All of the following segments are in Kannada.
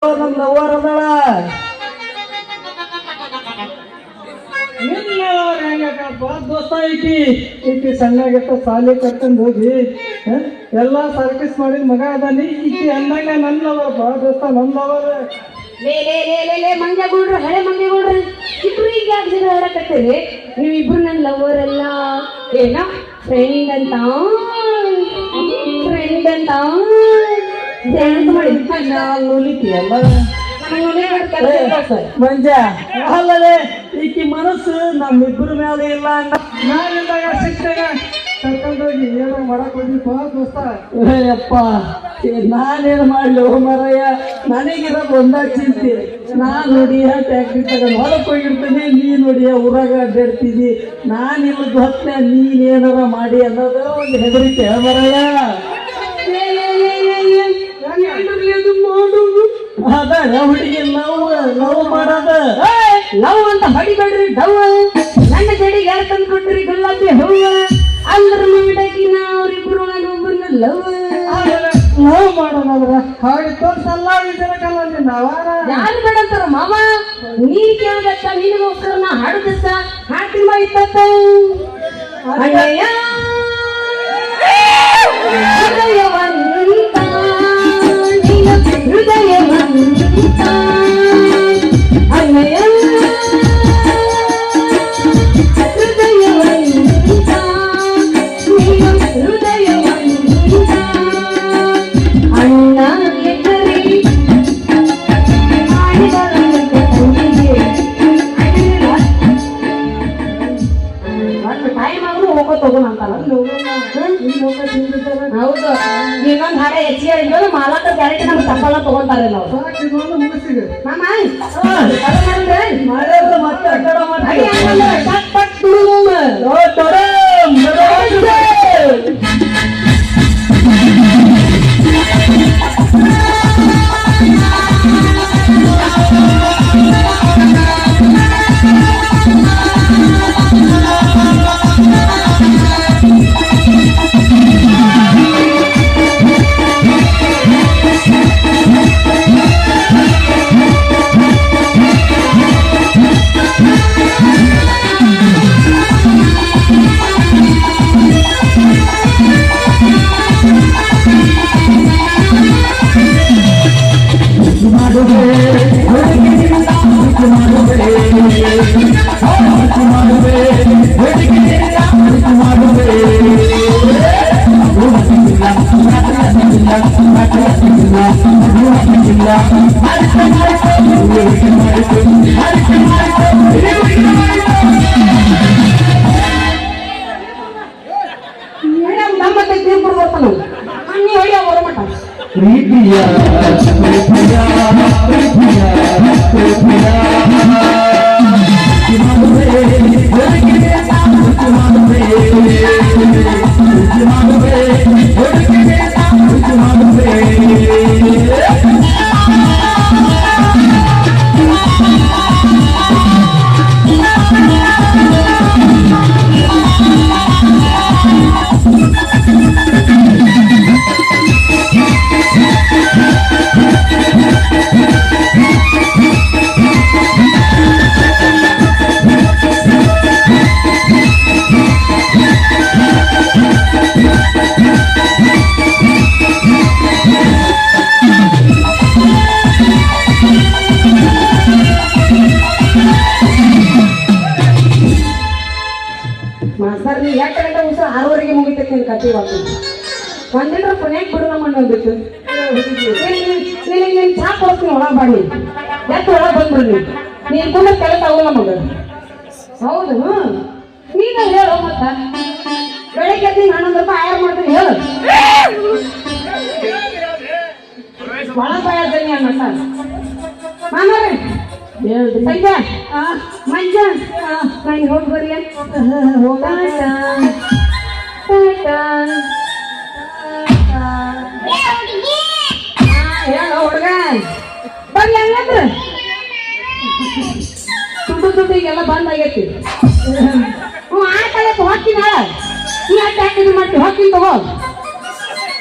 ನಮ್ ಲವರ್ ಅದಳ ದೋಸ್ತ ಈಕಿ ಸಣ್ಣಾಗಿತ್ತ ಸಾಲಿ ಕರ್ಕೊಂಡು ಹೋಗಿ ಎಲ್ಲಾ ಸರ್ಕಸ್ ಮಾಡಿದ ಮಗ ಅದಾನಿ ಈಕಿ ಅಂದಾಗ ನನ್ನ ಲವರ್ ಬಾ ದೋಸ್ತ ನನ್ನ ಲವರ್ ಲೇ ಮಂಗ್ಯಗೌಡ್ರು ಹಳೆ ಮಂಗ್ಯಗೌಡ್ರು ಇಬ್ರು ಈಗ ಯಾಕೆ ಜನ ಹೇಳಕತ್ತೀರಿ ನೀವಿಬ್ರು ನನ್ನ ಲವರ್ ಅಲ್ಲ ಏನ ಫ್ರೆಂಡ್ ಅಂತ ಡ್ಯಾನ್ಸ್ ಮಾಡಿ ನೋಲಿತಿಯಲ್ಲ ಮಂಜ ಅಲ್ಲದೆ ಈಕಿ ಮನಸ್ಸು ನಮ್ಮಿಬ್ಬರ ಮೇಲೆ ಇಲ್ಲ ನಾನಿಂದಾಗ ಸಿಕ್ತಾಗ ಕರ್ಕೊಂಡೋಗಿ ಏನೋ ಮಾಡಕ್ ಹೋಗಿಪ್ಪ ದೋಸ್ತ ಅಪ್ಪ ನಾನೇನು ಮಾಡ್ಲಿ ಮರಯ್ಯ ನನಗಿರೋದು ಒಂದಾಗ ಚಿಂತೆ ನಾನು ನೋಡಿಯ ಟ್ಯಾಕ್ಟ್ರಿ ತಗೊಂಡು ಹೊಲಕ್ಕೆ ಹೋಗಿರ್ತೀನಿ ನೀನು ನೋಡಿಯ ಊರಾಗ ಅಡ್ಡಾಡ್ತೀನಿ ನಾನಿಲ್ಲದ ಹೊತ್ತೆ ನೀನೇನಾರ ಮಾಡಿ ಅನ್ನೋದು ಒಂದು ಹೆದರಿಕೆ ಮರಯ್ಯ ಅದ ಹುಡುಗಿ ಲವ್ ಮಾಡೋದ ಲವ್ ಅಂತ ಹೊಡಿಬೇಡ್ರಿ ಡವ್ ನನ್ನ ಜಡಿಗೆ ಯಾರು ತಂದು ಕೊಟ್ರಿ ಗುಲಾಬಿ ಹೂವ ಅಲ್ಲರ ಮಮಿಡಾಕಿ ನಾವ್ರಿಬ್ರು ಒಬ್ಬರನ್ನ ಲವ್ ಮಾಡೋದಾದ್ರ ಹಾಗೆ ತೋರ್ಸಲ್ಲ ವಿಜಯಕಲ್ಲ ನಾವ ಯಾರು ಬೇಡಂತಾರ ಮಾವ ನೀ ಕೇಳ್ದತ್ತ ನಿನಗೋಸ್ಕರ ನಾ ಹಾಡುದತ್ತ ಹಾಡ್ತೀನಿ ಬಾ ಇತ್ತ ಅಣ್ಣಯ್ಯ ಹೃದಯವಂತ ಹೃದಯವಂತ ಅಣ್ಣಯ್ಯ ಹೌದು ಇನ್ನೊಂದು ಹಾಡೆ ಹೆಚ್ಚಿಗೆ ಹೇಳಿದ್ರು ಮಾಲಕ ಕ್ಯಾರೆಟ್ ನಮ್ಗೆ ತಪ್ಪಲ್ಲ ತಗೊಂತಾರೆ ನಾವು ಮಾಮ ಮಾಸ್ತರ್ ನೀವು 8 ಗಂಟೆ ಉಸ 6ವರೆಗೆ ಮುಗಿತೈತಿ ನಿನ್ ಕತೆ ಇವತ್ತು ಒಂದಿನ ಪುಣ್ಯಾಕ್ ಬಿಡು ನಮ್ಮ ಅನ್ನೋದಿತ್ತು ನೀನು ಚಾ ಕೊಡ್ತೀನಿ ಒಳಗೆ ಬಾಡಿ ಎತ್ತು ಒಳಗೆ ಬಂದ್ಬಿಡ್ಲಿ ನೀನು ಕೂಡ ತಲೆ ತಗೋಲ್ಲ ಮಗ ಹೌದು ನೀನು ಹೇಳು ಮತ್ತ ಬೆಳಗ್ಗೆ ಎದ್ದು 11 ರೂಪಾಯಿ ಆಯರ್ ಮಾಡ್ತೀನಿ ಹೇಳು ಒಳ ಬಾಯದ್ದೀನಿ ಅನ್ನ ಮಾಮರೇ ಹೇಳ್ರಿ ಸಂಜೆ ಮಂಜ ನಾನು ಹೋಗಿ ಬರ್ಲಿ ಹೇಳ ಹುಡುಗ ಬರ್ಲಿ ಹಂಗಂದ್ರ ದುಡ್ಡಿಗೆಲ್ಲ ಬಂದ್ ಆಗೈತಿ ಆಯ್ತು ಹೋಗ್ತೀನಿ ಹಾಳ ನೀ ಯಾಕೆ ಮಾಡ್ತೀವಿ ಹೋಗ್ತೀನಿ ತಗೋ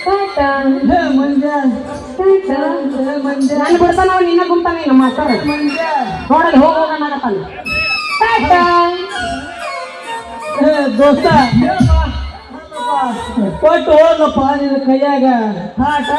ಟಾಟಾ ಹೇ ಮಂಜ ಟಾಟಾ ಹೇ ಮಂಜ ನಾನು ಬಿಡ್ತಾನ ಅವ ನಿನ್ನ ಗುಂತಾನೆ ನಮ್ಮ ಮಾಸ್ತರ ಮಂಜ ನೋಡಲ್ಲಿ ಹೋಗೋಣಕತ್ತಾನ ಟಾಟಾ ಹೇ ದೋಸ್ತ ಕೊಟ್ಟು ಹೋದಪ್ಪ ನಿನ್ನ ಕೈಯಾಗ ಆಟ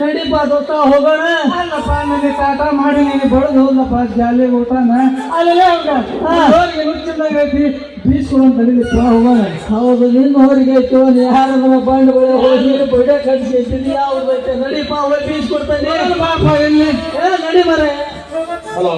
ನಡಿಪ ದೋಸ್ತ ಹೋಗೋಣ. ಅಲ್ಲಪ್ಪ ನನಗೆ ಟಾಟಾ ಮಾಡಿ ನೀನು ಬಡದು ಹೋದಪ್ಪ ಜಾಲಿಗೆ ಊಟನ ಅಲ್ಲೇ ಅವ್ರಿಗೆ ನುಚ್ಚಿಂದಾಗ ಐತಿ ಬೀಸ್ಕೊಡು ಅಂತ ಹೇಳಿದಪ್ಪ ಹೋಗೋಣ. ಹೌದು ನಿನ್ನ ಹೊರಗೆ ಐತಿ ಯಾರ ಬಂಡ್ಗಳು ಹೋಗಿ ಬಡ ಕಟ್ಸಿದ್ದೀನಿ ಯಾವ್ದೈತೆ ನಡಿಪ ಹೋಗಿ ಬೀಸ್ ಕೊಡ್ತಾನೆ ಬಾಪ ಎಲ್ಲಿ ನಡಿ ಮರೆ. ಹಲೋ